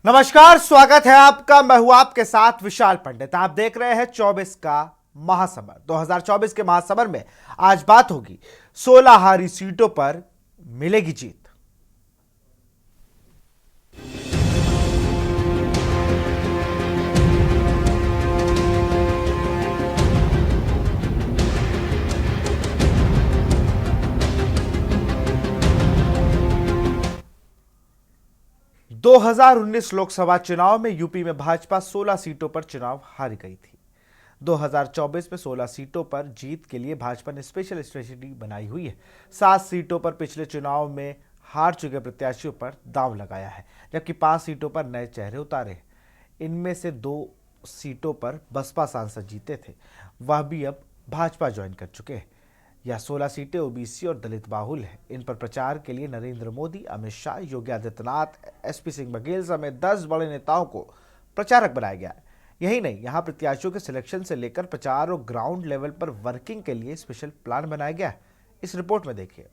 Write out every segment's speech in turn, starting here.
नमस्कार, स्वागत है आपका। मैं हूं आपके साथ विशाल पंडित। आप देख रहे हैं 24 का महासमर। 2024 के महासमर में आज बात होगी 16 हारी सीटों पर मिलेगी जीत। दो 2019 लोकसभा चुनाव में यूपी में भाजपा 16 सीटों पर चुनाव हार गई थी। 2024 में 16 सीटों पर जीत के लिए भाजपा ने स्पेशल स्ट्रेटेजी बनाई हुई है। 7 सीटों पर पिछले चुनाव में हार चुके प्रत्याशियों पर दांव लगाया है, जबकि 5 सीटों पर नए चेहरे उतारे हैं। इनमें से 2 सीटों पर बसपा सांसद जीते थे, वह भी अब भाजपा ज्वाइन कर चुके हैं। यह 16 सीटें ओबीसी और दलित बाहुल हैं। इन पर प्रचार के लिए नरेंद्र मोदी, अमित शाह, योगी आदित्यनाथ, एसपी सिंह बघेल समेत 10 बड़े नेताओं को प्रचारक बनाया गया है। यही नहीं, यहां प्रत्याशियों के सिलेक्शन से लेकर प्रचार और ग्राउंड लेवल पर वर्किंग के लिए स्पेशल प्लान बनाया गया है। इस रिपोर्ट में देखिए।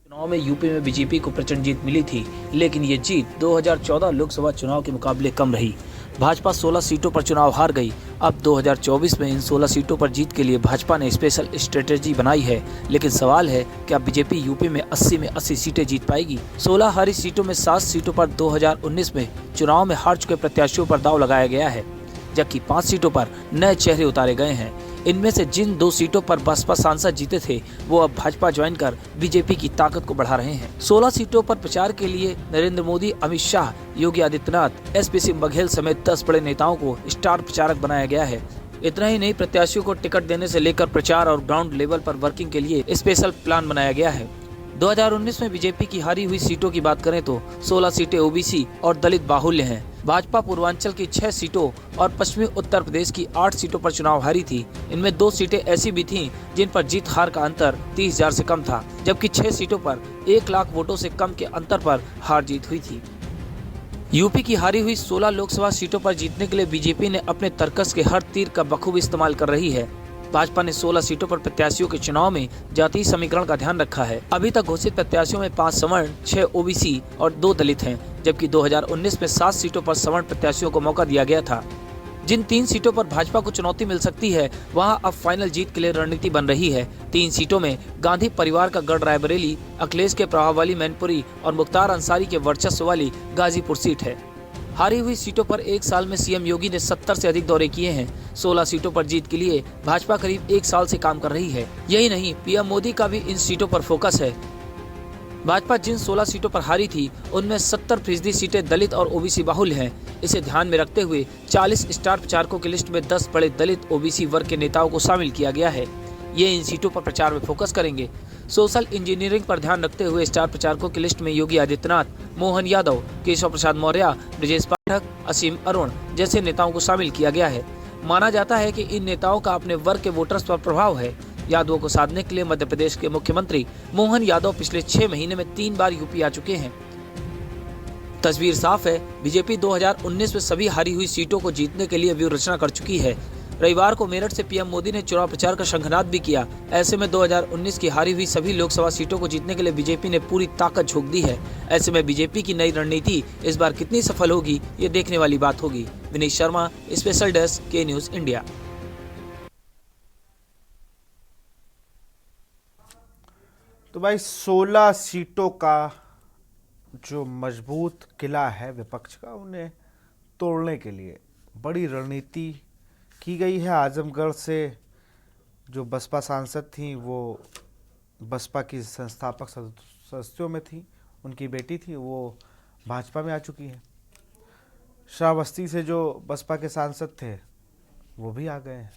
चुनाव में यूपी में बीजेपी को प्रचंड जीत मिली थी, लेकिन ये जीत 2014 लोकसभा चुनाव के मुकाबले कम रही। भाजपा 16 सीटों पर चुनाव हार गई। अब 2024 में इन 16 सीटों पर जीत के लिए भाजपा ने स्पेशल स्ट्रेटेजी बनाई है, लेकिन सवाल है क्या बीजेपी यूपी में 80 में 80 सीटें जीत पाएगी। 16 हारी सीटों में 7 सीटों पर 2019 में चुनाव में हार चुके प्रत्याशियों पर दांव लगाया गया है, जबकि 5 सीटों पर नए चेहरे उतारे गए हैं। इनमें से जिन 2 सीटों पर बसपा सांसद जीते थे, वो अब भाजपा ज्वाइन कर बीजेपी की ताकत को बढ़ा रहे हैं। 16 सीटों पर प्रचार के लिए नरेंद्र मोदी, अमित शाह, योगी आदित्यनाथ, एसपी सिंह बघेल समेत 10 बड़े नेताओं को स्टार प्रचारक बनाया गया है। इतना ही नहीं, प्रत्याशियों को टिकट देने से लेकर प्रचार और ग्राउंड लेवल पर वर्किंग के लिए स्पेशल प्लान बनाया गया है। 2019 में बीजेपी की हारी हुई सीटों की बात करें तो 16 सीटें ओबीसी और दलित बाहुल्य हैं। भाजपा पूर्वांचल की 6 सीटों और पश्चिमी उत्तर प्रदेश की 8 सीटों पर चुनाव हारी थी। इनमें 2 सीटें ऐसी भी थीं जिन पर जीत हार का अंतर 30,000 से कम था, जबकि 6 सीटों पर 1 लाख वोटों से कम के अंतर पर हार जीत हुई थी। यूपी की हारी हुई 16 लोकसभा सीटों पर जीतने के लिए बीजेपी ने अपने तर्कस के हर तीर का बखूबी इस्तेमाल कर रही है। भाजपा ने 16 सीटों पर प्रत्याशियों के चुनाव में जातीय समीकरण का ध्यान रखा है। अभी तक घोषित प्रत्याशियों में 5 सवर्ण, 6 ओबीसी और 2 दलित हैं, जबकि 2019 में 7 सीटों पर सवर्ण प्रत्याशियों को मौका दिया गया था। जिन 3 सीटों पर भाजपा को चुनौती मिल सकती है, वहां अब फाइनल जीत के लिए रणनीति बन रही है। 3 सीटों में गांधी परिवार का गढ़ रायबरेली, अखिलेश के प्रभाव वाली मैनपुरी और मुख्तार अंसारी के वर्चस्व वाली गाजीपुर सीट है। हारी हुई सीटों पर 1 साल में सीएम योगी ने 70 से अधिक दौरे किए हैं। 16 सीटों पर जीत के लिए भाजपा करीब 1 साल से काम कर रही है। यही नहीं, पीएम मोदी का भी इन सीटों पर फोकस है। भाजपा जिन 16 सीटों पर हारी थी, उनमें 70% सीटें दलित और ओबीसी बाहुल्य हैं। इसे ध्यान में रखते हुए 40 स्टार प्रचारकों की लिस्ट में 10 बड़े दलित ओबीसी वर्ग के नेताओं को शामिल किया गया है। ये इन सीटों पर प्रचार में फोकस करेंगे। सोशल इंजीनियरिंग पर ध्यान रखते हुए स्टार प्रचारकों की लिस्ट में योगी आदित्यनाथ, मोहन यादव, केशव प्रसाद मौर्य, ब्रजेश पाठक, असीम अरुण जैसे नेताओं को शामिल किया गया है। माना जाता है कि इन नेताओं का अपने वर्ग के वोटर्स पर प्रभाव है। यादवों को साधने के लिए मध्य प्रदेश के मुख्यमंत्री मोहन यादव पिछले 6 महीने में 3 बार यूपी आ चुके हैं। तस्वीर साफ है, बीजेपी 2019 में सभी हारी हुई सीटों को जीतने के लिए व्यूह रचना कर चुकी है। रविवार को मेरठ से पीएम मोदी ने चुनाव प्रचार का शंखनाद भी किया। ऐसे में 2019 की हारी हुई सभी लोकसभा सीटों को जीतने के लिए बीजेपी ने पूरी ताकत झोंक दी है। ऐसे में बीजेपी की नई रणनीति इस बार कितनी सफल होगी, ये देखने वाली बात होगी। विनीत शर्मा, स्पेशल डेस्क, के न्यूज इंडिया। तो भाई 16 सीटों का जो मजबूत किला है विपक्ष का, उन्हें तोड़ने के लिए बड़ी रणनीति की गई है। आजमगढ़ से जो बसपा सांसद थी, वो बसपा की संस्थापक सदस्यों में थी, उनकी बेटी थी, वो भाजपा में आ चुकी है। श्रावस्ती से जो बसपा के सांसद थे, वो भी आ गए हैं।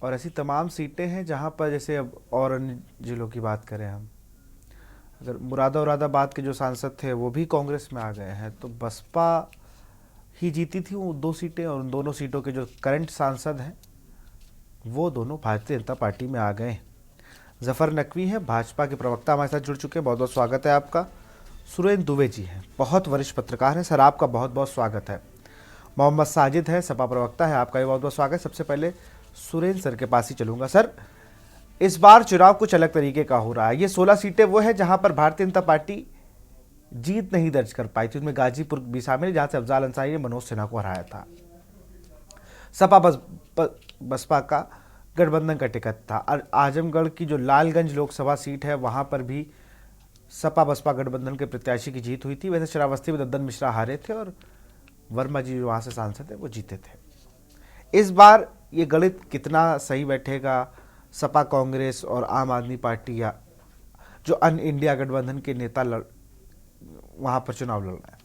और ऐसी तमाम सीटें हैं जहां पर, जैसे अब और अन्य जिलों की बात करें हम, अगर मुरादाबाद के जो सांसद थे वो भी कांग्रेस में आ गए हैं। तो बसपा ही जीती थी वो 2 सीटें, और उन दोनों सीटों के जो करंट सांसद हैं वो दोनों भारतीय जनता पार्टी में आ गए। जफर नकवी हैं, भाजपा के प्रवक्ता, हमारे साथ जुड़ चुके हैं। बहुत बहुत स्वागत है आपका। सुरेंद्र दुबे जी हैं, बहुत वरिष्ठ पत्रकार हैं, सर आपका बहुत बहुत स्वागत है। मोहम्मद साजिद है, सपा प्रवक्ता है, आपका भी बहुत बहुत स्वागत है। सबसे पहले सुरेंद्र सर के पास ही चलूंगा। सर, इस बार चुनाव कुछ अलग तरीके का हो रहा है। ये 16 सीटें वो है जहां पर भारतीय जनता पार्टी जीत नहीं दर्ज कर पाई थी। उसमें गाजीपुर भी शामिल है जहां से अफजाल अंसारी ने मनोज सिन्हा को हराया था। सपा बसपा का गठबंधन का टिकट था। और आजमगढ़ की जो लालगंज लोकसभा सीट है वहां पर भी सपा बसपा गठबंधन के प्रत्याशी की जीत हुई थी। वैसे श्रावस्ती में दद्दन मिश्रा हारे थे और वर्मा जी जो वहां से सांसद है वो जीते थे। इस बार ये गणित कितना सही बैठेगा, सपा कांग्रेस और आम आदमी पार्टी या जो अन्य इंडिया गठबंधन के नेता वहां पर चुनाव लड़ रहे हैं।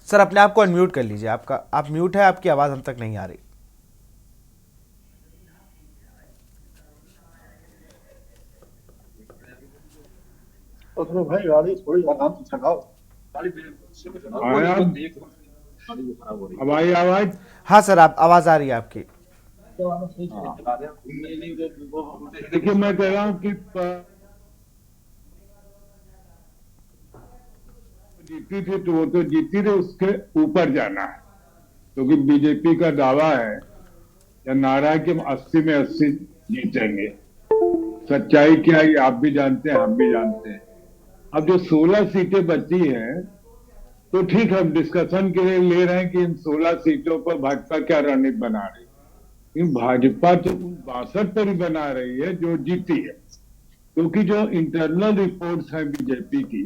सर अपने आप को अनम्यूट कर लीजिए, आप म्यूट है, आपकी आवाज हम तक नहीं आ रही। तो तुम्हें भाई गाड़ी थोड़ी आराम से चलाओ। अब आई आवाज? हाँ सर, आप आवाज आ रही है आपकी। देखिए मैं कह रहा हूँ कि जीती थी तो वो तो जीती थी, उसके ऊपर जाना है क्योंकि बीजेपी का दावा है या नारा है कि हम 80 में 80 जीतेंगे। सच्चाई क्या है ये आप भी जानते हैं, हम भी जानते हैं। अब जो 16 सीटें बची हैं तो ठीक है, हम डिस्कशन के लिए ले रहे हैं कि इन 16 सीटों पर भाजपा क्या रणनीति बना रही है। भाजपा तो उन 62 पर ही बना रही है जो जीती है, क्योंकि जो इंटरनल रिपोर्ट्स हैं बीजेपी की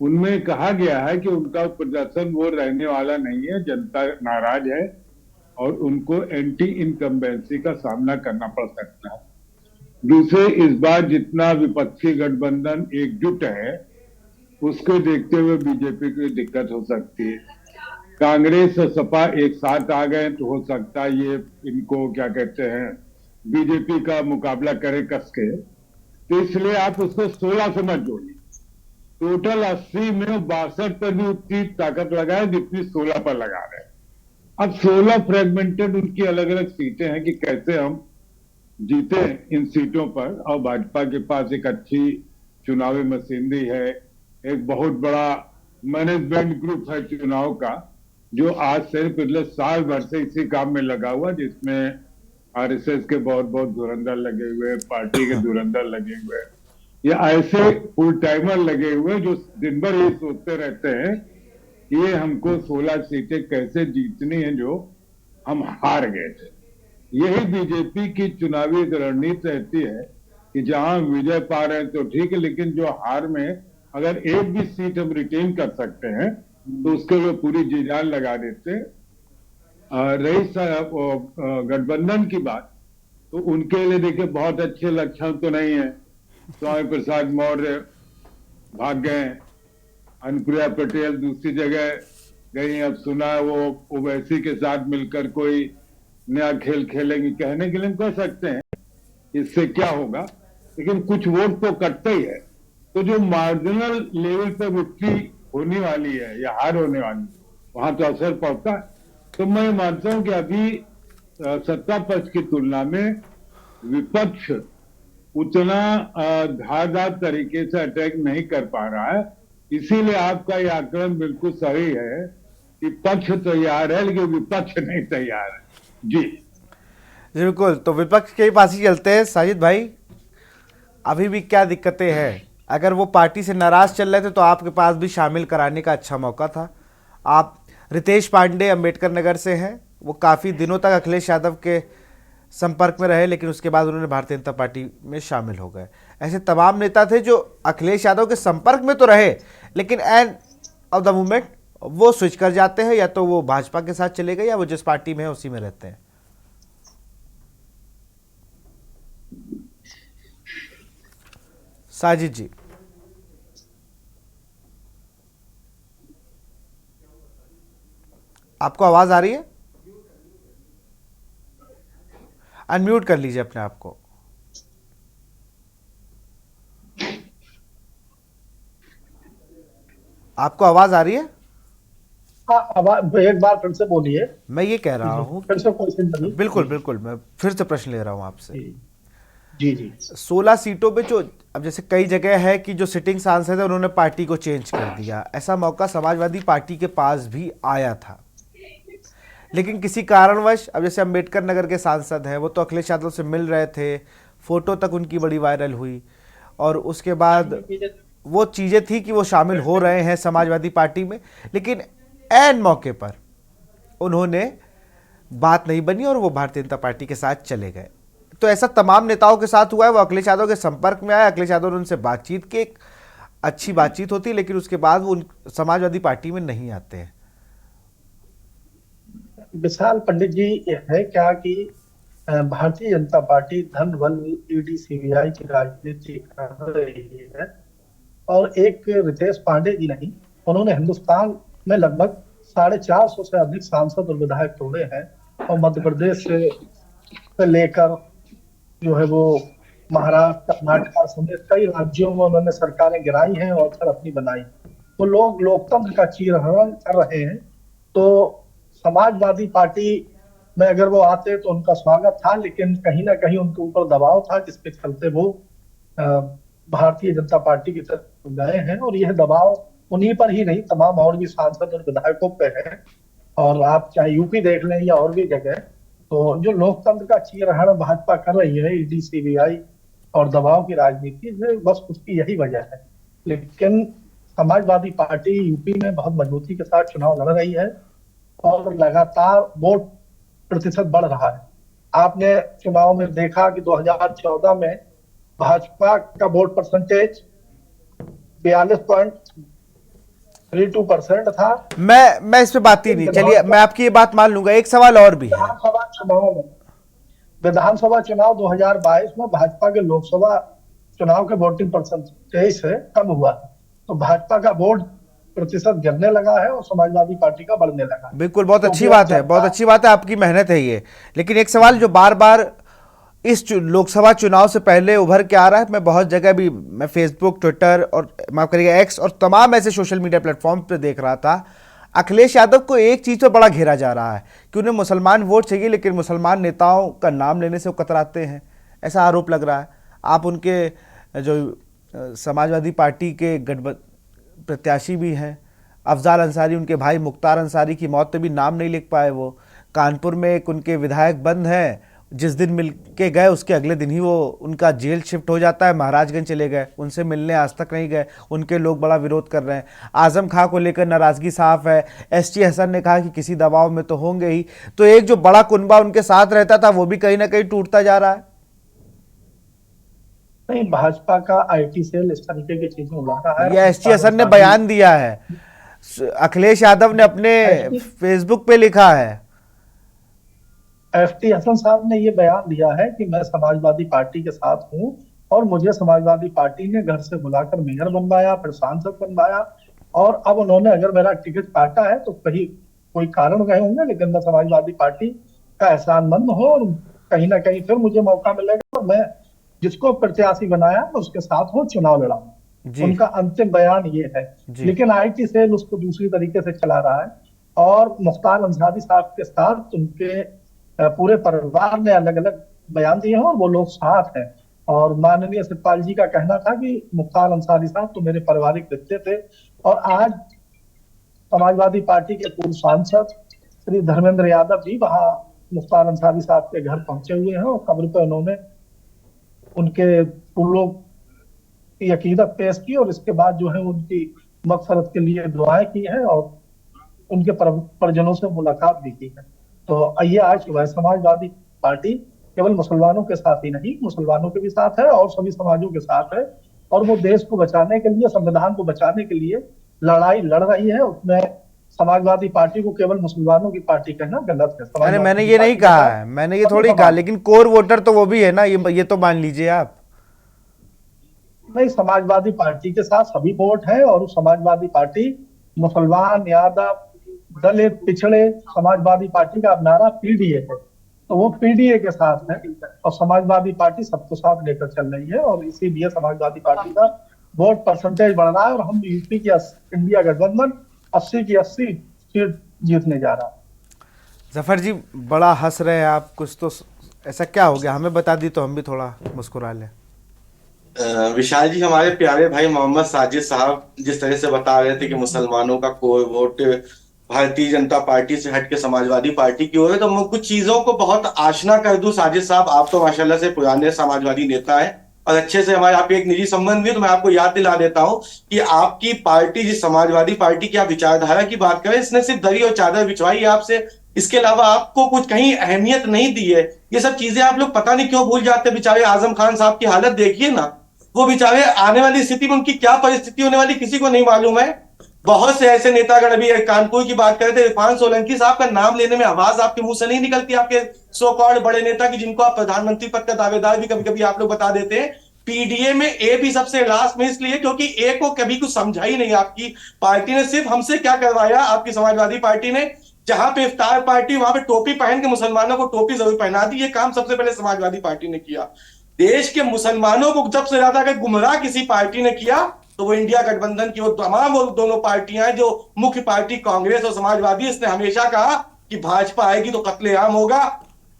उनमें कहा गया है कि उनका प्रदर्शन वो रहने वाला नहीं है, जनता नाराज है और उनको एंटी इनकम्बेंसी का सामना करना पड़ सकता है। दूसरे, इस बार जितना विपक्षी गठबंधन एकजुट है उसको देखते हुए बीजेपी को दिक्कत हो सकती है। कांग्रेस और सपा एक साथ आ गए तो हो सकता है ये इनको क्या कहते हैं बीजेपी का मुकाबला करे कस के, तो इसलिए आप उसको 16 से मत जोड़िए। टोटल 80 में 62 पर भी उतनी ताकत लगाए जितनी 16 पर लगा रहे हैं। अब 16 फ्रेगमेंटेड उनकी अलग अलग सीटें हैं कि कैसे हम जीते इन सीटों पर, और भाजपा के पास एक अच्छी चुनावी मशीनरी है, एक बहुत बड़ा मैनेजमेंट ग्रुप है चुनाव का जो आज से पिछले साल भर से इसी काम में लगा हुआ, जिसमें आरएसएस के बहुत बहुत धुरंधर लगे हुए, पार्टी के धुरंधर लगे हुए, या ऐसे फुल टाइमर लगे हुए जो दिन भर ये सोचते रहते हैं ये हमको 16 सीटें कैसे जीतनी है जो हम हार गए थे। यही बीजेपी की चुनावी रणनीति रहती है कि जहां विजय पा रहे हैं तो ठीक है, लेकिन जो हार में अगर एक भी सीट हम रिटेन कर सकते हैं तो उसके लिए पूरी जी जान लगा देते। रही गठबंधन की बात, तो उनके लिए देखिए बहुत अच्छे लक्षण तो नहीं है। स्वामी प्रसाद मौर्य भाग गए, अनुप्रिया पटेल दूसरी जगह गई, अब सुना वो ओवैसी के साथ मिलकर कोई नया खेल खेलेंगे। कहने के लिए हम कह सकते हैं इससे क्या होगा, लेकिन कुछ वोट तो कटते ही है। तो जो मार्जिनल लेवल पर विक्ट्री होने वाली है या हार होने वाली है वहां तो असर पड़ता है। तो मैं मानता हूं कि अभी सत्ता पक्ष की तुलना में विपक्ष उतना धारदार तरीके से अटैक नहीं कर पा रहा है। इसीलिए आपका यह आकलन बिल्कुल सही है कि पक्ष तैयार है लेकिन विपक्ष नहीं तैयार है। जी बिल्कुल, तो विपक्ष के पास ही चलते हैं। साजिद भाई, अभी भी क्या दिक्कतें हैं? अगर वो पार्टी से नाराज चल रहे थे तो आपके पास भी शामिल कराने का अच्छा मौका था। आप रितेश पांडे अंबेडकर नगर से हैं, वो काफ़ी दिनों तक अखिलेश यादव के संपर्क में रहे, लेकिन उसके बाद उन्होंने भारतीय जनता पार्टी में शामिल हो गए। ऐसे तमाम नेता थे जो अखिलेश यादव के संपर्क में तो रहे, लेकिन एंड ऑफ द मूवमेंट वो स्विच कर जाते हैं, या तो वो भाजपा के साथ चले गए या वो जिस पार्टी में है उसी में रहते हैं। साजिद जी, आपको आवाज आ रही है? अनम्यूट कर लीजिए अपने आप को। आपको आवाज आ रही है? हाँ, आवाज एक बार फिर से बोलिए। मैं ये कह रहा हूं, फिर से क्वेश्चन करिए। बिल्कुल बिल्कुल, मैं फिर से प्रश्न ले रहा हूं आपसे। जी जी। 16 सीटों पे जो अब जैसे कई जगह है कि जो सिटिंग सांसद है उन्होंने पार्टी को चेंज कर दिया, ऐसा मौका समाजवादी पार्टी के पास भी आया था। लेकिन किसी कारणवश अब जैसे अंबेडकर नगर के सांसद हैं, वो तो अखिलेश यादव से मिल रहे थे, फोटो तक उनकी बड़ी वायरल हुई, और उसके बाद वो चीज़ें थी कि वो शामिल हो रहे हैं समाजवादी पार्टी में, लेकिन ऐन मौके पर उन्होंने बात नहीं बनी और वो भारतीय जनता पार्टी के साथ चले गए। तो ऐसा तमाम नेताओं के साथ हुआ है। वो अखिलेश यादव के संपर्क में आए, अखिलेश यादव ने उनसे बातचीत की, एक अच्छी बातचीत होती है, लेकिन उसके बाद वो समाजवादी पार्टी में नहीं आते हैं। विशाल पंडित जी, ये है क्या कि भारतीय जनता पार्टी धन बल ईडी सीबीआई की राजनीति कर रही है, और एक रितेश पांडे जी नहीं, उन्होंने हिंदुस्तान में लगभग 450 से अधिक सांसद और विधायक तोड़े हैं, और मध्य प्रदेश से लेकर जो है वो महाराष्ट्र, कर्नाटक समेत कई राज्यों में उन्होंने सरकारें गिराई हैं और फिर अपनी बनाई। वो लोग लोकतंत्र का चीरहरण कर रहे हैं। तो समाजवादी पार्टी में अगर वो आते तो उनका स्वागत था, लेकिन कहीं ना कहीं उनके ऊपर दबाव था जिसके चलते वो भारतीय जनता पार्टी की तरफ गए हैं, और यह दबाव उन्हीं पर ही नहीं, तमाम और भी सांसद और विधायकों पे है। और आप चाहे यूपी देख लें या और भी जगह, तो जो लोकतंत्र का चीरहरण भाजपा कर रही है, ईडी सीबीआई और दबाव की राजनीति, बस उसकी यही वजह है। लेकिन समाजवादी पार्टी यूपी में बहुत मजबूती के साथ चुनाव लड़ रही है और लगातार वोट प्रतिशत बढ़ रहा है। आपने चुनाव में देखा कि 2014 में भाजपा का वोट परसेंटेज 42.32% था। मैं इस पे बात ही नहीं, चलिए मैं आपकी ये बात मान लूंगा। एक सवाल और भी है। विधानसभा चुनाव 2022 में भाजपा के लोकसभा चुनाव के वोटिंग परसेंटेज से कम हुआ, तो भाजपा का वोट प्रतिशत गिरने लगा है और समाजवादी पार्टी का बढ़ने लगा है। बिल्कुल, बहुत अच्छी बात है, बहुत अच्छी बात है, आपकी मेहनत है ये। लेकिन एक सवाल जो बार बार इस लोकसभा चुनाव से पहले उभर के आ रहा है, मैं बहुत जगह भी, मैं फेसबुक, ट्विटर और माफ करिएगा एक्स और तमाम ऐसे सोशल मीडिया प्लेटफॉर्म पे देख रहा था, अखिलेश यादव को एक चीज पर बड़ा घेरा जा रहा है कि उन्हें मुसलमान वोट चाहिए, लेकिन मुसलमान नेताओं का नाम लेने से वो कतराते हैं, ऐसा आरोप लग रहा है। आप उनके जो समाजवादी पार्टी के प्रत्याशी भी हैं, अफजाल अंसारी, उनके भाई मुख्तार अंसारी की मौत पे भी नाम नहीं लिख पाए। वो कानपुर में एक उनके विधायक बंद हैं, जिस दिन मिल के गए उसके अगले दिन ही वो उनका जेल शिफ्ट हो जाता है, महाराजगंज चले गए, उनसे मिलने आज तक नहीं गए, उनके लोग बड़ा विरोध कर रहे हैं। आजम खां को लेकर नाराजगी साफ है। एसटी हसन ने कहा कि किसी दबाव में तो होंगे ही। तो एक जो बड़ा कुनबा उनके साथ रहता था वो भी कहीं ना कहीं टूटता जा रहा है। नहीं, भाजपा का आईटी सेल इस तरीके की चीजें उड़ा रहा है। यह एसटी हसन ने बयान दिया है, अखिलेश यादव ने अपने फेसबुक पे लिखा है। एसटी हसन साहब ने ये बयान दिया है कि मैं समाजवादी पार्टी के साथ हूं और मुझे समाजवादी पार्टी ने घर से बुलाकर मेयर बनवाया, फिर सांसद बनवाया, और अब उन्होंने अगर मेरा टिकट काटा है तो कहीं कोई कारण रहे होंगे, लेकिन मैं समाजवादी पार्टी का एहसानमंद हूं और कहीं ना कहीं फिर मुझे मौका मिलेगा और मैं जिसको प्रत्याशी बनाया उसके साथ वो चुनाव लड़ाऊंगा। उनका अंतिम बयान ये है। लेकिन आईटी सेल उसको दूसरी तरीके से चला रहा है, और मुख्तार अंसारी साहब के साथ उनके पूरे परिवार ने अलग अलग बयान दिए हैं और वो लोग साथ हैं। और माननीय सतपाल जी का कहना था कि मुख्तार अंसारी साहब तो मेरे पारिवारिक रिश्ते थे, और आज समाजवादी पार्टी के पूर्व सांसद श्री धर्मेंद्र यादव जी वहां मुख्तार अंसारी साहब के घर पहुंचे हुए हैं और कब्र पर उन्होंने उनके फूलों की अकीदत पेश की और इसके बाद जो है उनकी मगफरत के लिए दुआएं की है और उनके परिजनों से मुलाकात भी की है। तो ये आज वह समाजवादी पार्टी केवल मुसलमानों के साथ ही नहीं, मुसलमानों के भी साथ है और सभी समाजों के साथ है, और वो देश को बचाने के लिए, संविधान को बचाने के लिए लड़ाई लड़ रही है। उसमें समाजवादी पार्टी को केवल मुसलमानों की पार्टी कहना गलत है। मैंने ये नहीं कहा है, मैंने ये थोड़ी कहा, लेकिन कोर वोटर तो वो भी है ना, ये तो मान लीजिए आप। नहीं, समाजवादी पार्टी के साथ सभी वोट है, और समाजवादी पार्टी मुसलमान, यादव, दलित, पिछड़े, समाजवादी पार्टी का नारा पीडीए है, तो वो पीडीए के साथ है और समाजवादी पार्टी सबको साथ लेकर चल रही है, और इसीलिए समाजवादी पार्टी का वोट परसेंटेज बढ़ रहा है और हम यूपी की इंडिया गठबंधन 80 की 80 सीट जीतने जा रहा है। जफर जी, बड़ा हंस रहे हैं आप, कुछ तो ऐसा क्या हो गया, हमें बता दी तो हम भी थोड़ा मुस्कुरा लें। विशाल जी, हमारे प्यारे भाई मोहम्मद साजिद साहब जिस तरह से बता रहे थे कि मुसलमानों का कोई वोट भारतीय जनता पार्टी से हट के समाजवादी पार्टी की ओर है, तो मैं कुछ चीजों को बहुत आशना कर दूं। साजिद साहब, आप तो माशाल्लाह से पुराने समाजवादी नेता हैं और अच्छे से हमारे आपके एक निजी संबंध भी है, तो मैं आपको याद दिला देता हूं कि आपकी पार्टी, जिस समाजवादी पार्टी की आप विचारधारा की बात करें, इसने सिर्फ दरी और चादर बिछवाई है आपसे, इसके अलावा आपको कुछ कहीं अहमियत नहीं दी है। ये सब चीजें आप लोग पता नहीं क्यों भूल जाते। बेचारे आजम खान साहब की हालत देखिए ना, वो बेचारे आने वाली स्थिति में उनकी क्या परिस्थिति होने वाली किसी को नहीं मालूम है। बहुत से ऐसे नेतागण, अभी कानपुर की बात करे थे, इरफान सोलंकी साहब का नाम लेने में आवाज आपके मुंह से नहीं निकलती, आपके सो कॉल्ड बड़े नेता की, जिनको आप प्रधानमंत्री पद का दावेदार भी कभी कभी आप लोग बता देते हैं। पीडीए में ए भी सबसे लास्ट में इसलिए क्योंकि ए को कभी कुछ समझा ही नहीं आपकी पार्टी ने। सिर्फ हमसे क्या करवाया आपकी समाजवादी पार्टी ने, जहां पे इफ्तार पार्टी वहां पे टोपी पहन के मुसलमानों को टोपी जरूर पहना दी। ये काम सबसे पहले समाजवादी पार्टी ने किया। देश के मुसलमानों को सबसे ज्यादा अगर गुमराह किसी पार्टी ने किया तो वो इंडिया गठबंधन की वो तमाम वो दोनों पार्टियां हैं जो मुख्य पार्टी कांग्रेस और समाजवादी। इसने हमेशा कहा कि भाजपा आएगी तो कत्लेआम होगा।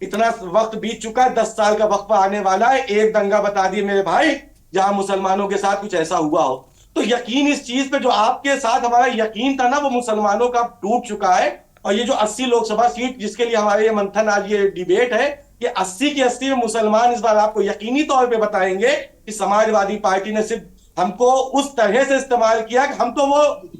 इतना वक्त बीत चुका है, 10 साल का वक्फा आने वाला है। एक दंगा बता दिए मेरे भाई जहां मुसलमानों के साथ कुछ ऐसा हुआ हो। तो यकीन इस चीज पे जो आपके साथ हमारा यकीन था ना, वो मुसलमानों का टूट चुका है। और ये जो 80 लोकसभा सीट जिसके लिए हमारे ये मंथन, आज ये डिबेट है, कि 80 की 80 में मुसलमान इस बार आपको यकीनी तौर पे बताएंगे कि समाजवादी पार्टी ने सिर्फ हमको उस तरह से इस्तेमाल किया कि हम तो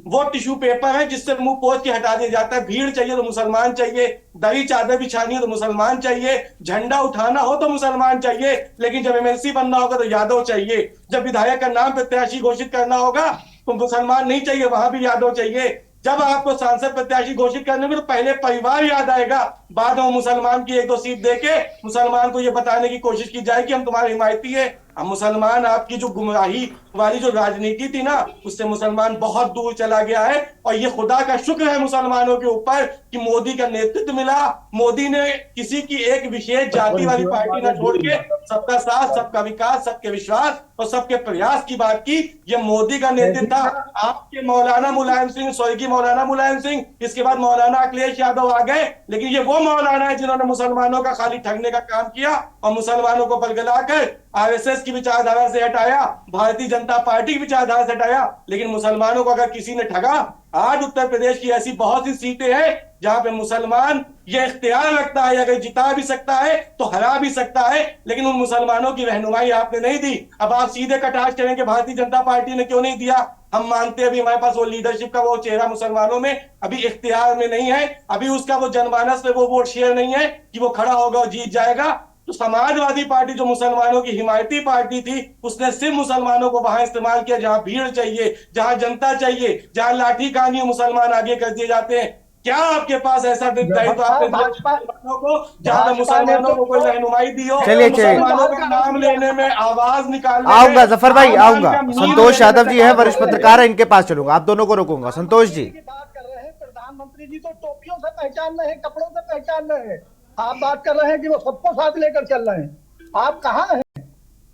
वो टिश्यू पेपर है जिससे मुंह पोंछ के हटा दिया जाता है। भीड़ चाहिए तो मुसलमान चाहिए, दरी चादर बिछानी हो तो मुसलमान चाहिए, झंडा उठाना हो तो मुसलमान चाहिए, लेकिन जब एमएलसी बनना होगा तो यादव चाहिए, जब विधायक का नाम प्रत्याशी घोषित करना होगा तो मुसलमान नहीं चाहिए, वहां भी यादव चाहिए, जब आपको सांसद प्रत्याशी घोषित करने में तो पहले परिवार याद आएगा, बाद में मुसलमान की 1-2 सीट देके मुसलमान को यह बताने की कोशिश की जाए कि हम तुम्हारे हिमायती है। अब मुसलमान, आपकी जो गुमराही वाली जो राजनीति थी ना, उससे मुसलमान बहुत दूर चला गया है। और ये खुदा का शुक्र है मुसलमानों के ऊपर कि मोदी का नेतृत्व मिला। मोदी ने किसी की एक विशेष जाति वाली पार्टी ना छोड़ के सबका साथ, सबका विकास, सबके विश्वास और सबके प्रयास की बात की। ये मोदी का नेतृत्व था। आपके मौलाना मुलायम सिंह, स्वर्गीय मौलाना मुलायम सिंह, इसके बाद मौलाना अखिलेश यादव आ गए, लेकिन ये वो मौलाना है जिन्होंने मुसलमानों का खाली ठगने का काम किया और मुसलमानों को बलगलाकर आरएसएस की विचारधारा से हटाया, भारतीय जनता पार्टी की विचारधारा से हटाया। लेकिन मुसलमानों को अगर किसी ने ठगा, आज उत्तर प्रदेश की ऐसी बहुत सी सीटें हैं जहां पे मुसलमान ये इख्तियार रखता है, अगर जिता भी सकता है तो हरा भी सकता है, लेकिन उन मुसलमानों की रहनुमाई आपने नहीं दी। अब आप सीधे कटाक्ष करेंगे भारतीय जनता पार्टी ने क्यों नहीं दिया। हम मानते हैं अभी हमारे पास वो लीडरशिप का वो चेहरा मुसलमानों में अभी इख्तियार में नहीं है, अभी उसका वो जनमानस में वो वोट शेयर नहीं है कि वो खड़ा होगा और जीत जाएगा। तो समाजवादी पार्टी जो मुसलमानों की हिमायती पार्टी थी, उसने सिर्फ मुसलमानों को वहां इस्तेमाल किया जहां भीड़ चाहिए, जहां जनता चाहिए, जहां लाठी कहानी मुसलमान आगे कर दिए जाते हैं। क्या आपके पास ऐसा दायित्व आपने मुसलमानों को, जहां पे मुसलमानों को कोई रहनुमाई दी हो, चलिए, मुसलमानों का नाम लेने में, आवाज निकालने आऊंगा में, जफर भाई, आऊंगा। आवाज का संतोष यादव जी है, मीन वरिष्ठ पत्रकार है, इनके पास चलूंगा, आप दोनों को रोकूंगा। संतोष जी, बात कर रहे हैं, प्रधानमंत्री जी तो टोपियों से पहचान रहे हैं, कपड़ों से पहचान रहे हैं। आप बात कर रहे हैं कि वो सबको साथ लेकर चल रहे हैं। आप कहाँ हैं?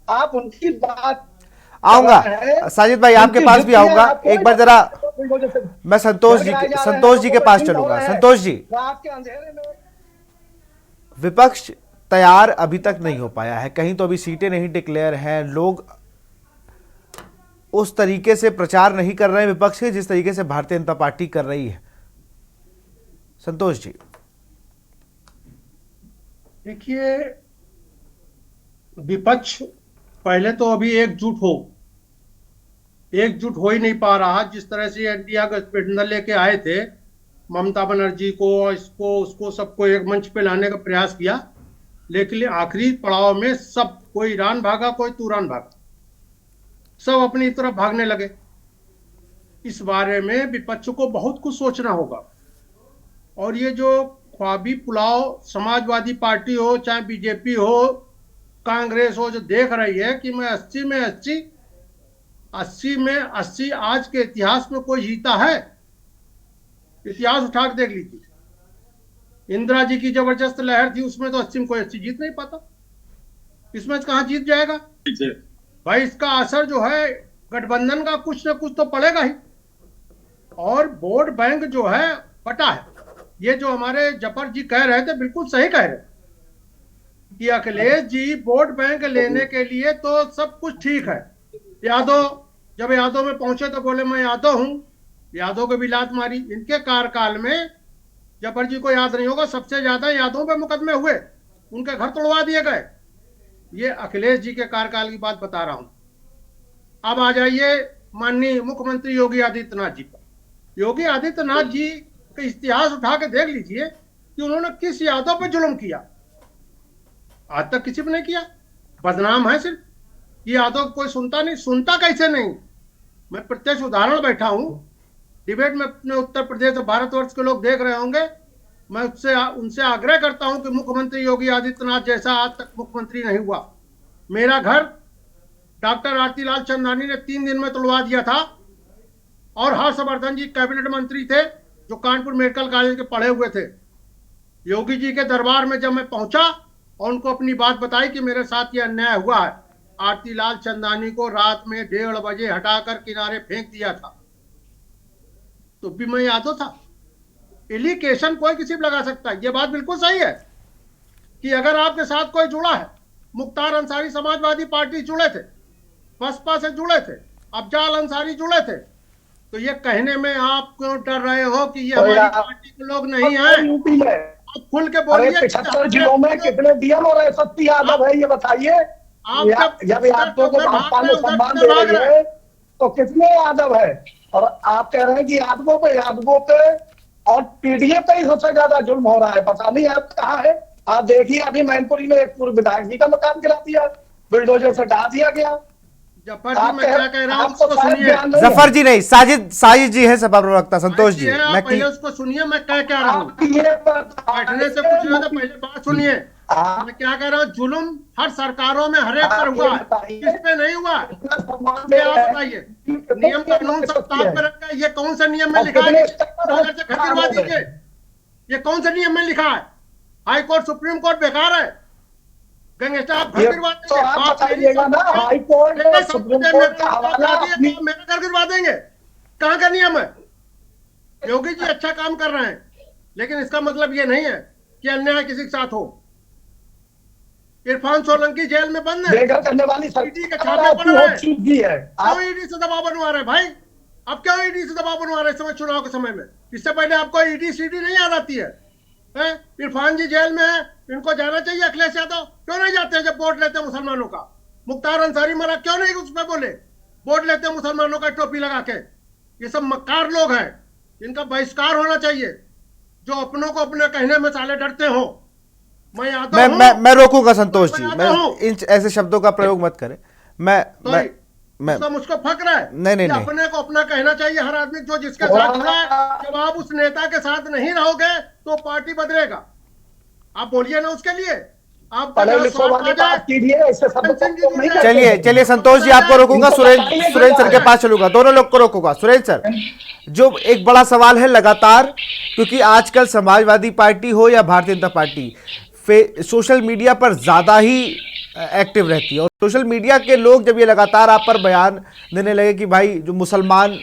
आप उनकी बात आऊंगा। साजिद भाई, आपके पास भी आऊंगा। एक बार जरा मैं संतोष जी के पास चलूंगा। संतोष जी, रात के अंधेरे में विपक्ष तैयार अभी तक नहीं हो पाया है, कहीं तो अभी सीटें नहीं डिक्लेयर हैं, लोग उस तरीके से प्रचार नहीं कर रहे हैं विपक्ष के जिस तरीके से भारतीय जनता पार्टी कर रही है। संतोष जी, देखिए, विपक्ष पहले तो अभी एकजुट हो ही नहीं पा रहा। जिस तरह से इंडिया गठबंधन लेके आए थे, ममता बनर्जी को, इसको उसको सबको एक मंच पे लाने का प्रयास किया, लेकिन आखिरी पड़ाव में सब, कोई ईरान भागा, कोई तुरान भागा, सब अपनी तरफ भागने लगे। इस बारे में विपक्ष को बहुत कुछ सोचना होगा। और ये जो ख्वाबी पुलाव समाजवादी पार्टी हो, चाहे बीजेपी हो, कांग्रेस हो, जो देख रही है कि मैं 80 में 80 आज के इतिहास में कोई जीता है? इतिहास उठा के देख लीजिए। इंदिरा जी की जबरदस्त लहर थी, उसमें तो 80 में कोई 80 जीत नहीं पाता। इसमें कहां जीत जाएगा भाई? इसका असर जो है गठबंधन का कुछ ना कुछ तो पड़ेगा ही। और वोट बैंक जो है बटा है। ये जो हमारे जफर जी कह रहे थे, बिल्कुल सही कह रहे। कि अखिलेश जी वोट बैंक लेने के लिए तो सब कुछ ठीक है। यादव, जब यादव में पहुंचे तो बोले मैं यादव हूं, यादव को भी लात मारी। इनके कार्यकाल में, जफर जी को याद नहीं होगा, सबसे ज्यादा यादवों पे मुकदमे हुए, उनके घर तोड़वा दिए गए। ये अखिलेश जी के कार्यकाल की बात बता रहा हूं। अब आ जाइए माननीय मुख्यमंत्री योगी आदित्यनाथ जी पर। योगी आदित्यनाथ जी का इतिहास उठा के देख लीजिए कि उन्होंने किस यादव पे जुल्म किया। आज तक किसी पे नहीं किया, बदनाम है सिर्फ। ये यादव कोई सुनता नहीं, सुनता कैसे नहीं। मैं प्रत्यक्ष उदाहरण बैठा हूं, डिबेट में अपने उत्तर प्रदेश और भारतवर्ष के लोग देख रहे होंगे। मैं उनसे आग्रह करता हूं कि मुख्यमंत्री योगी आदित्यनाथ जैसा आज तक मुख्यमंत्री नहीं हुआ। मेरा घर डॉक्टर आरती लाल चंदानी ने 3 दिन में तोड़वा दिया था, और हर्षवर्धन जी कैबिनेट मंत्री थे जो कानपुर मेडिकल कॉलेज के पढ़े हुए थे। योगी जी के दरबार में जब मैं पहुंचा और उनको अपनी बात बताई कि मेरे साथ ये अन्याय हुआ है, आरती लाल चंदानी को रात में 1:30 बजे हटाकर किनारे फेंक दिया था। तो भी मैं यादव था। एलिगेशन कोई किसी पे लगा सकता है। ये बात बिल्कुल सही है कि अगर आपके साथ कोई जुड़ा है, मुख्तार अंसारी समाजवादी पार्टी जुड़े थे, बसपा से जुड़े थे, अफजाल अंसारी जुड़े थे, तो ये कहने में आप क्यों डर रहे हो कि ये हमारी पार्टी के लोग नहीं हैं? यूपी में आप खुल के अरे बोलिए। 75 जिलों में कितने डीएम और एसएसपी यादव है, ये बताइए। आप जब यादव को भाजपा में सम्मान दे रही है तो कितने यादव है? और आप कह रहे हैं कि यादवों पे और पीडीए पे ही सबसे ज्यादा जुल्म हो रहा है। पता नहीं आप कहाँ है। आप देखिए, अभी मैनपुरी में एक पूर्व विधायक जी का मकान गिरा दिया, बुलडोजर से ढा दिया गया। जफर जी, मैं क्या कह रहा हूँ उसको सुनिए। जफर जी नहीं, साजिद जी है सपा प्रवक्ता संतोष जी। मैं पहले उसको सुनिए, मैं क्या कह रहा हूँ। बैठने से कुछ नहीं, तो पहले बात सुनिए। मैं क्या कह रहा हूँ, जुल्म हर सरकारों में हर एक पर हुआ है, किस पे नहीं हुआ? ये आप बताइए। नियम कानून सब ताक पे रखा है। ये कौन से नियम में लिखा है घर से घर गिरवा दीजिए? ये कौन से नियम में लिखा है? हाई कोर्ट सुप्रीम कोर्ट बेकार है। गैंगस्टर आप घर गिरवा देंगे, हाई कोर्ट सुप्रीम कोर्ट का हवाला मेरा घर गिरवा देंगे? कहाँ का नियम है? योगी जी अच्छा काम कर रहे हैं, लेकिन इसका मतलब ये नहीं है कि अन्याय किसी के साथ हो। इरफान सोलंकी जेल में बंद है, करने वाली ईडी के छापे पड़ रहे हैं। है। क्यों ईडी से दबाव बनवा रहे भाई? अब क्यों ईडी से दबाव बनवा रहे समय, चुनाव के समय में? इससे पहले आपको ईडी सीडी नहीं याद आती है? इरफान जी जेल में है, इनको जाना चाहिए। अखिलेश यादव क्यों नहीं जाते हैं जब वोट लेते हैं मुसलमानों का? मुख्तार अंसारी मरा, क्यों नहीं उस पर बोले? वोट लेते हैं मुसलमानों का टोपी लगा के। ये सब मक्कार लोग हैं, इनका बहिष्कार होना चाहिए, जो अपनों को अपने कहने में साले डरते हो। मैं रोकूंगा संतोष जी, मैं इन ऐसे शब्दों का प्रयोग मत करें। मुझको फक्र है नहीं अपने को अपना कहना चाहिए हर आदमी, जो जिसके साथ जुड़ा है। जब आप उस नेता के साथ नहीं रहोगे तो पार्टी बदलेगा। आप बोलिए ना उसके लिए। आप चलिए संतोष जी, आपको रोकूंगा। सुरेंद्र सर के पास चलूंगा, दोनों लोग को रोकूंगा। सुरेंद्र सर, जो एक बड़ा सवाल है लगातार, क्योंकि आजकल समाजवादी पार्टी हो या Bharatiya Janata party social media पर ज्यादा ही एक्टिव रहती है, और सोशल मीडिया के लोग जब ये लगातार आप पर बयान देने लगे कि भाई जो मुसलमान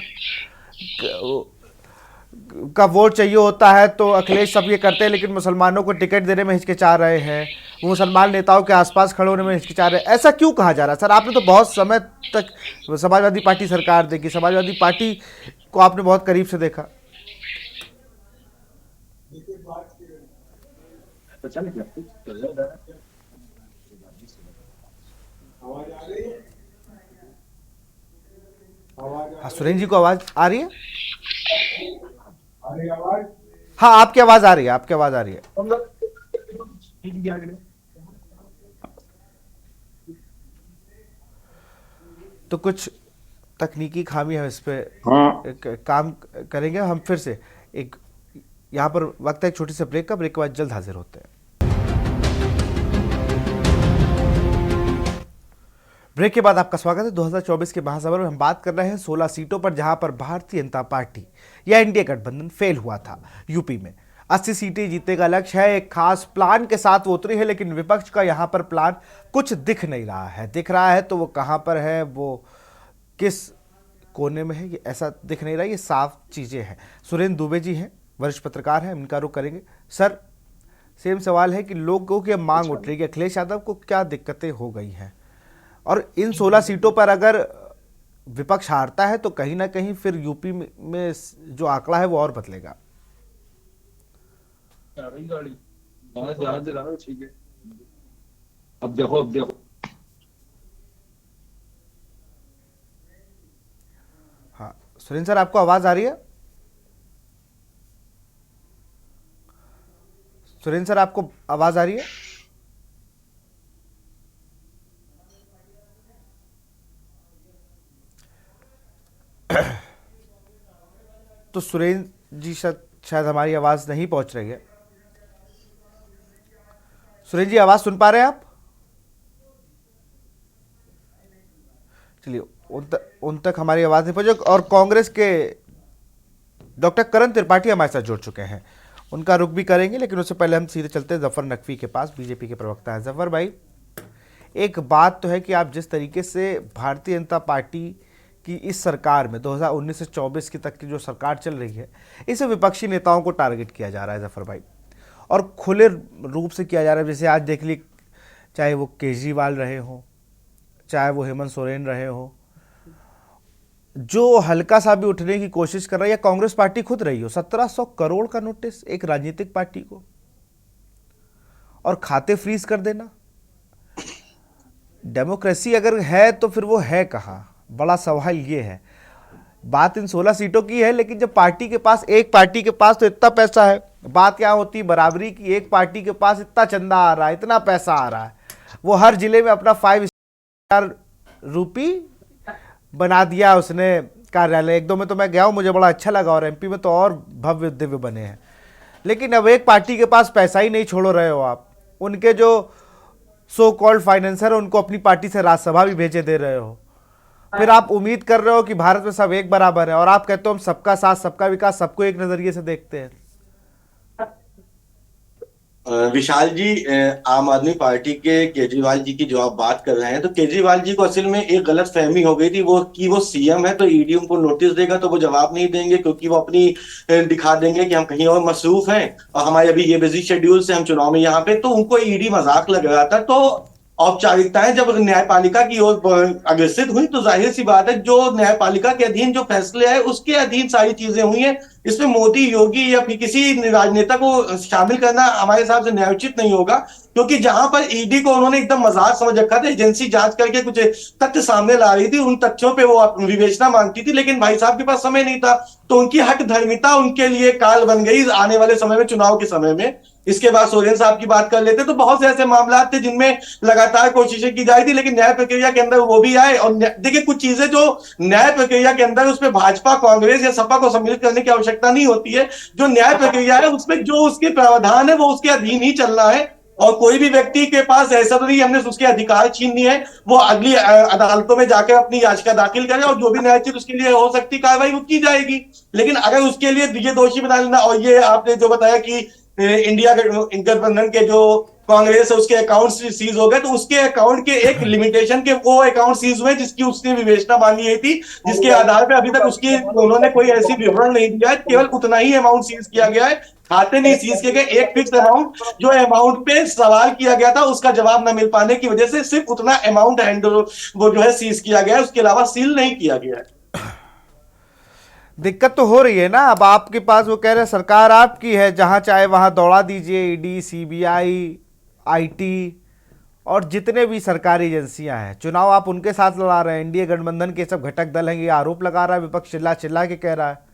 का वोट चाहिए होता है तो अखिलेश सब ये करते हैं, लेकिन मुसलमानों को टिकट देने में हिचकिचा रहे हैं, वो मुसलमान नेताओं के आसपास खड़े होने में हिचकिचा रहे हैं, ऐसा क्यों कहा जा रहा है? सर, आपने तो बहुत समय तक समाजवादी पार्टी सरकार देखी, समाजवादी पार्टी को आपने बहुत करीब से देखा। हाँ, सुरेंद्र जी को आवाज आ रही है? हाँ, आपकी आवाज आ रही है, आपकी आवाज आ रही है। तो कुछ तकनीकी खामी है, इस पे काम करेंगे हम फिर से। एक यहाँ पर वक्त है एक छोटी सी ब्रेक का, ब्रेक के बाद जल्द हाजिर होते हैं। ब्रेक के बाद आपका स्वागत है। 2024 के महासभा में हम बात कर रहे हैं 16 सीटों पर, जहां पर भारतीय जनता पार्टी या एनडीए गठबंधन फेल हुआ था। यूपी में 80 सीटें जीतने का लक्ष्य है, एक खास प्लान के साथ वो उतरी है, लेकिन विपक्ष का यहां पर प्लान कुछ दिख नहीं रहा है। दिख रहा है तो वो कहां पर है, वो किस कोने में है, ये ऐसा दिख नहीं रहा, ये साफ चीजें हैं। सुरेंद्र दुबे जी हैं, वरिष्ठ पत्रकार हैं, इनका रुख करेंगे। सर, सेम सवाल है कि लोगों की मांग उठ रही है कि अखिलेश यादव को क्या दिक्कतें हो गई हैं, और इन 16 सीटों पर अगर विपक्ष हारता है तो कहीं ना कहीं फिर यूपी में जो आंकड़ा है वो और बदलेगा। ठीक है, अब देखो हाँ सुरेंद्र सर, आपको आवाज आ रही है? सुरेंद्र सर, आपको आवाज आ रही है? तो सुरेंद्र जी शायद हमारी आवाज नहीं पहुंच रही है। सुरेंद्र जी, आवाज सुन पा रहे हैं आप? चलिए, उन तक हमारी आवाज नहीं पहुंची। और कांग्रेस के डॉक्टर करण त्रिपाठी हमारे साथ जुड़ चुके हैं, उनका रुख भी करेंगे, लेकिन उससे पहले हम सीधे चलते हैं जफर नकवी के पास, बीजेपी के प्रवक्ता हैं। जफर भाई, एक बात तो है कि आप जिस तरीके से भारतीय जनता पार्टी की इस सरकार में 2019 से 24 की तक की जो सरकार चल रही है, इसे विपक्षी नेताओं को टारगेट किया जा रहा है जफर भाई, और खुले रूप से किया जा रहा है। जैसे आज देख ली, चाहे वो केजरीवाल रहे हो, चाहे वो हेमंत सोरेन रहे हो, जो हल्का सा भी उठने की कोशिश कर रहा है, या कांग्रेस पार्टी खुद रही हो, 1700 करोड़ का नोटिस एक राजनीतिक पार्टी को, और खाते फ्रीज कर देना। डेमोक्रेसी अगर है तो फिर वो है कहां? बड़ा सवाल ये है। बात इन 16 सीटों की है, लेकिन जब पार्टी के पास, एक पार्टी के पास तो इतना पैसा है, बात क्या होती है बराबरी की, एक पार्टी के पास इतना चंदा आ रहा है, इतना पैसा आ रहा है, वो हर जिले में अपना 5 स्टार रूपी बना दिया उसने कार्यालय। एक दो में तो मैं गया हूं, मुझे बड़ा अच्छा लगा, और एमपी में तो और भव्य दिव्य बने हैं। लेकिन अब एक पार्टी के पास पैसा ही नहीं छोड़ रहे हो आप, उनके जो सो कॉल्ड फाइनेंसर है उनको अपनी पार्टी से राज्यसभा भी भेजे दे रहे हो। फिर आप उम्मीद कर रहे हो कि भारत में सब एक बराबर है, और आप कहते हो हम सबका साथ, सबका विकास, सबको एक नजरिए से देखते हैं। विशाल जी, आम आदमी पार्टी के केजरीवाल जी की जो आप बात कर रहे हैं, तो केजरीवाल जी को असल में एक गलत फहमी हो गई थी वो सीएम है तो ईडी उनको नोटिस देगा तो वो जवाब नहीं देंगे, क्योंकि वो अपनी दिखा देंगे कि हम कहीं और मसरूफ हैं और हमारे अभी ये बिजी शेड्यूल से हम चुनाव में यहाँ पे, तो उनको ईडी मजाक लग रहा था। तो औपचारिकताएं जब न्यायपालिका की ओर अग्रसित हुई तो जाहिर सी बात है जो न्यायपालिका के अधीन जो फैसले आए उसके अधीन सारी चीजें हुई हैं। इसमें मोदी, योगी या फिर किसी राजनेता को शामिल करना हमारे हिसाब से न्यायोचित नहीं होगा, क्योंकि जहां पर ईडी को उन्होंने एकदम मजाक समझ रखा था, एजेंसी जांच करके कुछ तथ्य सामने ला रही थी, उन तथ्यों पे वो विवेचना मांगती थी, लेकिन भाई साहब के पास समय नहीं था, तो उनकी हट धर्मिता उनके लिए काल बन गई आने वाले समय में, चुनाव के समय में। इसके बाद सोरेन साहब की बात कर लेते तो बहुत से ऐसे मामला थे जिनमें लगातार कोशिशें की जा रही थी, लेकिन न्याय प्रक्रिया के अंदर वो भी आए। और देखिए, कुछ चीजें जो न्याय प्रक्रिया के अंदर उसमें भाजपा, कांग्रेस या सपा को सम्मिलित करने की आवश्यकता नहीं होती है। जो न्याय प्रक्रिया है उसमें जो उसके प्रावधान है वो उसके अधीन ही चलना है, और कोई भी व्यक्ति के पास ऐसा तो नहीं हमने उसके अधिकार छीन लिए है, वो अगली अदालतों में जाकर अपनी याचिका दाखिल करे और जो भी न्यायोचित उसके लिए हो सकती कार्रवाई वो की जाएगी। लेकिन अगर उसके लिए ये दोषी बना लेना, और ये आपने जो बताया कि इंडिया गठबंधन के जो कांग्रेस है उसके अकाउंट सीज हो गए, तो उसके अकाउंट के एक लिमिटेशन के वो अकाउंट सीज हुए जिसकी उसने विवेचना मांगी गई थी, जिसके आधार पे अभी तक उसकी उन्होंने कोई ऐसी विवरण नहीं दिया है, केवल उतना ही अमाउंट सीज किया गया है, खाते नहीं सीज किए गए। एक फिक्स अमाउंट जो अमाउंट पे सवाल किया गया था उसका जवाब न मिल पाने की वजह से सिर्फ उतना अमाउंट वो जो है सीज किया गया है, उसके अलावा सील नहीं किया गया है। दिक्कत तो हो रही है ना। अब आपके पास वो कह रहे हैं सरकार आपकी है, जहां चाहे वहां दौड़ा दीजिए, ईडी, सीबीआई, आईटी और जितने भी सरकारी एजेंसियां हैं, चुनाव आप उनके साथ लड़ा रहे हैं। एनडीए गठबंधन के सब घटक दल हैं, ये आरोप लगा रहा है विपक्ष, चिल्ला चिल्ला के कह रहा है।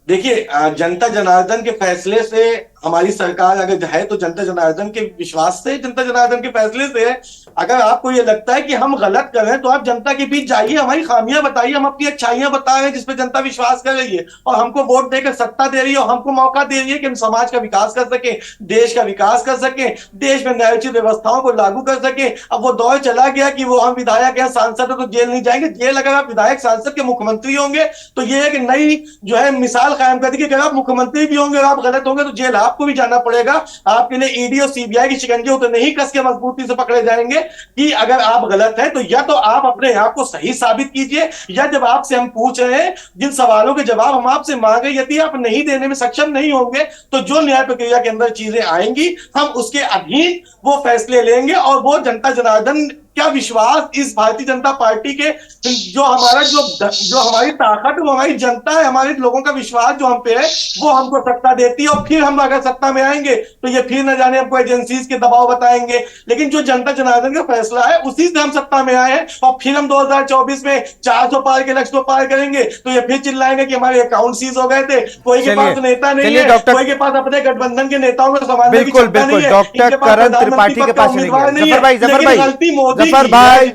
देखिए, जनता जनार्दन के फैसले से हमारी सरकार अगर है तो जनता जनार्दन के विश्वास से, जनता जनार्दन के फैसले से है। अगर आपको ये लगता है कि हम गलत कर रहे हैं तो आप जनता के बीच जाइए, हमारी खामियां बताइए, हम अपनी अच्छाइयां बता रहे हैं जिसपे जनता विश्वास कर रही है और हमको वोट देकर सत्ता दे रही है और हमको मौका दे रही है कि हम समाज का विकास कर सके, देश का विकास कर सके, देश में न्यायोचित व्यवस्थाओं को लागू कर सके। अब वो दौर चला गया कि वो हम विधायक हैं, सांसद है तो जेल नहीं जाएंगे। जेल अगर आप विधायक, सांसद के मुख्यमंत्री होंगे तो ये एक नई जो है मिसाल कायम कर दी कि अगर आप मुख्यमंत्री भी होंगे और आप गलत होंगे तो जेल आप आपको भी जाना पड़ेगा। आपके लिए ईडी और सीबीआई की शिकंजे उतने ही कस के मजबूती से पकड़े जाएंगे कि अगर आप गलत है तो या तो आप अपने आप को सही साबित कीजिए, या जब आपसे हम पूछ रहे हैं जिन सवालों के जवाब हम आपसे मांगे यदि आप नहीं देने में सक्षम नहीं होंगे तो जो न्याय प्रक्रिया के अंदर चीजें आएंगी हम उसके अधीन वो फैसले लेंगे। और वो जनता जनार्दन क्या विश्वास इस भारतीय जनता पार्टी के जो हमारा जो हमारी ताकत वो हमारी जनता है, हमारे लोगों का विश्वास जो हम पे है वो हमको सत्ता देती है। और फिर हम अगर सत्ता में आएंगे तो ये फिर न जाने हमको एजेंसीज के दबाव बताएंगे, लेकिन जो जनता जनार्दन का फैसला है उसी से हम सत्ता में आए हैं। और फिर हम 2024 में 400 पार के लक्ष्य को पार करेंगे तो ये फिर चिल्लाएंगे कि हमारे अकाउंट सीज हो गए थे, कोई के पास नेता नहीं है, कोई के पास अपने गठबंधन के नेताओं को संभालने की क्षमता नहीं है, डॉक्टर करण त्रिपाठी के पास चलेंगे। जफर भाई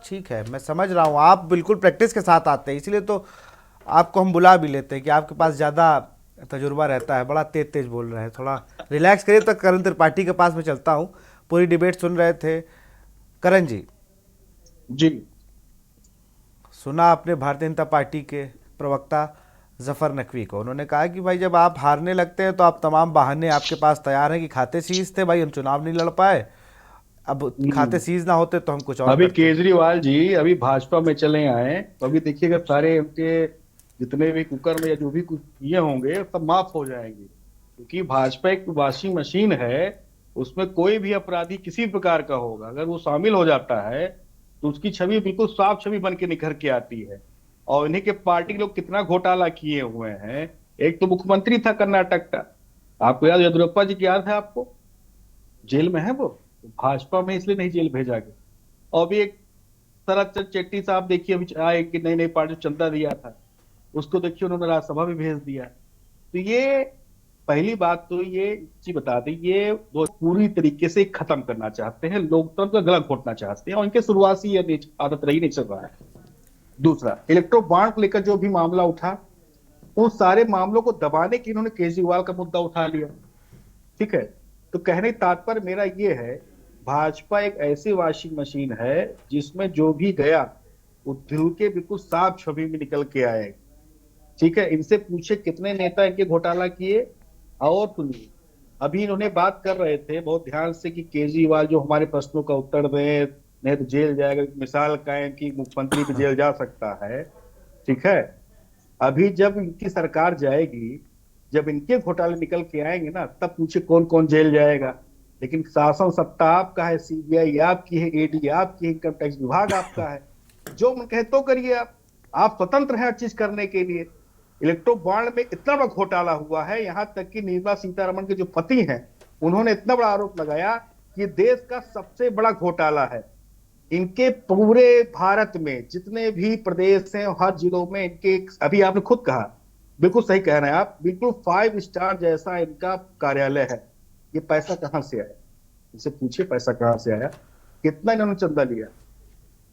ठीक है, मैं समझ रहा हूँ आप बिल्कुल प्रैक्टिस के साथ आते हैं, इसलिए तो आपको हम बुला भी लेते हैं कि आपके पास ज़्यादा तजुर्बा रहता है। बड़ा तेज तेज बोल रहे हैं, थोड़ा रिलैक्स करिए। तो करण त्रिपाठी के पास मैं चलता हूँ, पूरी डिबेट सुन रहे थे। करण जी सुना आपने भारतीय जनता पार्टी के प्रवक्ता जफर नकवी को, उन्होंने कहा कि भाई जब आप हारने लगते हैं तो आप तमाम बहाने आपके पास तैयार हैं कि खाते सीज थे, भाई हम चुनाव नहीं लड़ पाए, अब खाते सीज ना होते तो हम कुछ और अभी करते। केजरीवाल जी अभी भाजपा में चले आए तो अभी देखिएगा सारे उनके जितने भी कुकर में या जो भी कुछ किए होंगे सब माफ हो जाएंगे, क्योंकि भाजपा एक वॉशिंग मशीन है। उसमें कोई भी अपराधी किसी प्रकार का होगा अगर वो शामिल हो जाता है तो उसकी छवि बिल्कुल साफ छवि बन के निखर के आती है। और इन्हीं के पार्टी के लोग कितना घोटाला किए हुए हैं। एक तो मुख्यमंत्री था कर्नाटक का, आपको याद, येदियुरप्पा जी की याद है आपको, जेल में है वो, भाजपा में इसलिए नहीं जेल भेजा गया। और भी एक शरद चंद्र चेट्टी साहब देखिए अभी आए कि नई नई पार्टी चंदा दिया था, उसको देखिए उन्होंने राज्यसभा में भेज दिया। तो ये पहली बात तो ये चीज बता दें, ये वो पूरी तरीके से खत्म करना चाहते हैं, लोकतंत्र का गला घोटना चाहते हैं और इनके शुरुआत से ये आदत रही, नहीं चल रहा है। दूसरा, इलेक्ट्रो बॉन्ड को लेकर जो भी मामला उठा उन सारे मामलों को दबाने के इन्होंने केजरीवाल का मुद्दा उठा लिया। ठीक है, तो कहने का तात्पर्य मेरा ये है, भाजपा एक ऐसी वॉशिंग मशीन है जिसमें जो भी गया वो दिल के बिल्कुल साफ छवि में निकल के आए। ठीक है, इनसे पूछे कितने नेता इनके घोटाला किए। और सुनिए, अभी इन्होंने बात कर रहे थे बहुत ध्यान से कि केजरीवाल जो हमारे प्रश्नों का उत्तर दे, नहीं तो जेल जाएगा, मिसाल कायम की मुख्यमंत्री भी जेल जा सकता है। ठीक है, अभी जब इनकी सरकार जाएगी, जब इनके घोटाले निकल के आएंगे ना, तब पूछे कौन कौन जेल जाएगा। लेकिन शासन सत्ता आपका है, सीबीआई आपकी है, ईडी आपकी है, इनकम टैक्स विभाग आपका है, जो मन कहे तो करिए। आप स्वतंत्र हैं हर चीज करने के लिए। इलेक्ट्रो बॉन्ड में इतना बड़ा घोटाला हुआ है, यहां तक कि निर्मला सीतारमण के जो पति हैं उन्होंने इतना बड़ा आरोप लगाया कि देश का सबसे बड़ा घोटाला है। इनके पूरे भारत में जितने भी प्रदेश हैं हर जिलों में इनके, अभी आपने खुद कहा, बिल्कुल सही कह रहे हैं आप, बिल्कुल 5 स्टार जैसा इनका कार्यालय है। ये पैसा कहां से आया, इनसे पूछिए पैसा कहां से आया, कितना इन्होंने चंदा लिया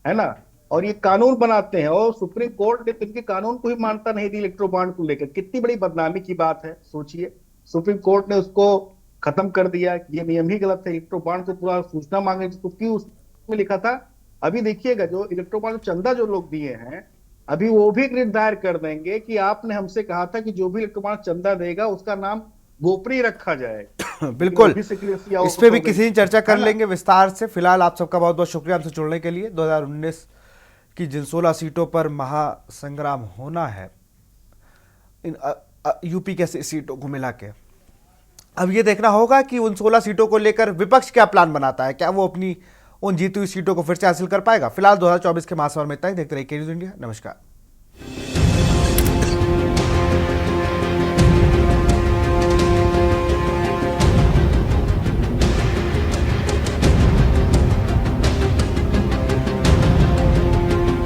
है ना। और ये कानून बनाते हैं और सुप्रीम कोर्ट ने इनके कानून को ही मानता नहीं दी इलेक्ट्रो बॉन्ड को लेकर। कितनी बड़ी बदनामी की बात है, सोचिए। सुप्रीम कोर्ट ने उसको खत्म कर दिया, ये नियम ही गलत है। इलेक्ट्रो बॉन्ड को पूरा सूचना मांगे तो क्यों उसमें लिखा था। अभी देखिएगा जो इलेक्ट्रो बॉन्ड चंदा जो लोग दिए हैं, अभी वो भी निर्धार कर देंगे कि आपने हमसे कहा था कि जो भी इलेक्ट्रो बॉन्ड चंदा देगा उसका नाम गोपनीय रखा जाएगा। बिल्कुल, इस पे भी किसी दिन चर्चा कर लेंगे विस्तार से। फिलहाल आप सबका बहुत बहुत शुक्रिया हमसे जुड़ने के लिए। 2019 की जिन 16 सीटों पर महासंग्राम होना है, इन यूपी के सीटों को मिला के, अब ये देखना होगा कि उन 16 सीटों को लेकर विपक्ष क्या प्लान बनाता है, क्या वो अपनी उन जीती हुई सीटों को फिर से हासिल कर पाएगा। फिलहाल 2024 के महासमर में इतना ही। देखते रहिए के न्यूज़ इंडिया। नमस्कार।